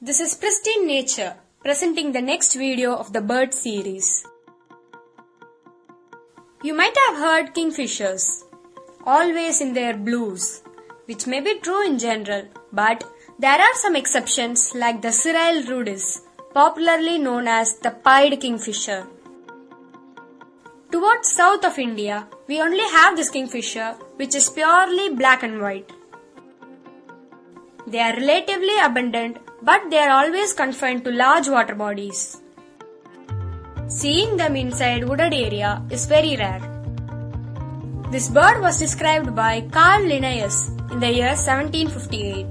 This is Pristine Nature, presenting the next video of the bird series. You might have heard kingfishers, always in their blues, which may be true in general, but there are some exceptions like the Cyrille rudis, popularly known as the pied kingfisher. Towards south of India, we only have this kingfisher, which is purely black and white. They are relatively abundant, but they are always confined to large water bodies. Seeing them inside wooded area is very rare. This bird was described by Carl Linnaeus in the year 1758.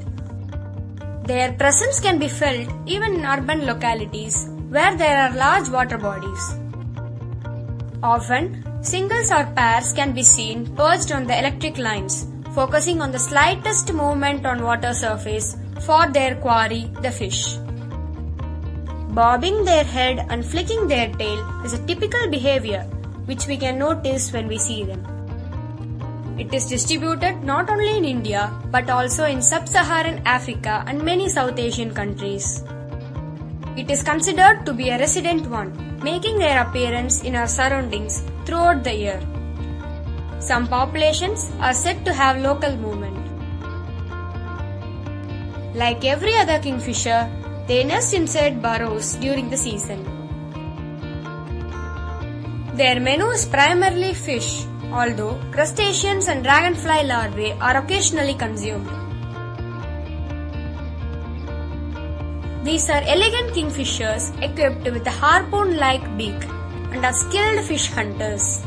Their presence can be felt even in urban localities where there are large water bodies. Often, singles or pairs can be seen perched on the electric lines, focusing on the slightest movement on water surface for their quarry, the fish. Bobbing their head and flicking their tail is a typical behavior which we can notice when we see them. It is distributed not only in India but also in sub-Saharan Africa and many South Asian countries. It is considered to be a resident one, making their appearance in our surroundings throughout the year. Some populations are said to have local movement. Like every other kingfisher, they nest inside burrows during the season. Their menu is primarily fish, although crustaceans and dragonfly larvae are occasionally consumed. These are elegant kingfishers equipped with a harpoon-like beak and are skilled fish hunters.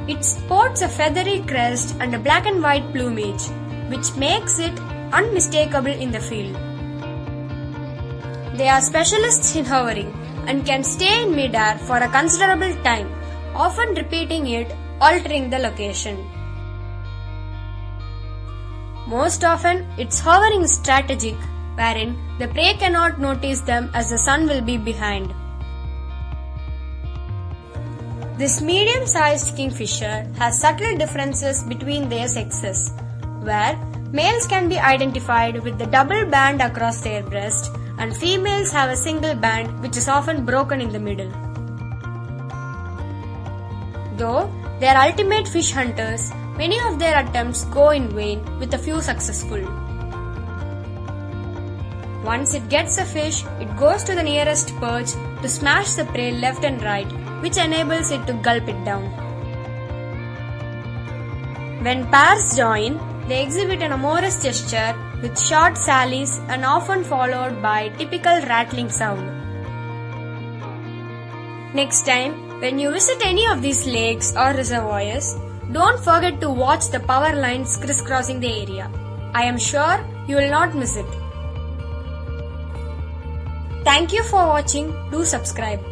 It sports a feathery crest and a black and white plumage, which makes it unmistakable in the field. They are specialists in hovering and can stay in mid-air for a considerable time, often repeating it, altering the location. Most often, its hovering is strategic, wherein the prey cannot notice them as the sun will be behind. This medium-sized kingfisher has subtle differences between their sexes, where males can be identified with the double band across their breast and females have a single band which is often broken in the middle. Though they are ultimate fish hunters, many of their attempts go in vain with a few successful. Once it gets a fish, it goes to the nearest perch to smash the prey left and right, which enables it to gulp it down. When pairs join, they exhibit an amorous gesture with short sallies and often followed by typical rattling sound. Next time, when you visit any of these lakes or reservoirs, don't forget to watch the power lines crisscrossing the area. I am sure you will not miss it. Thank you for watching. Do subscribe.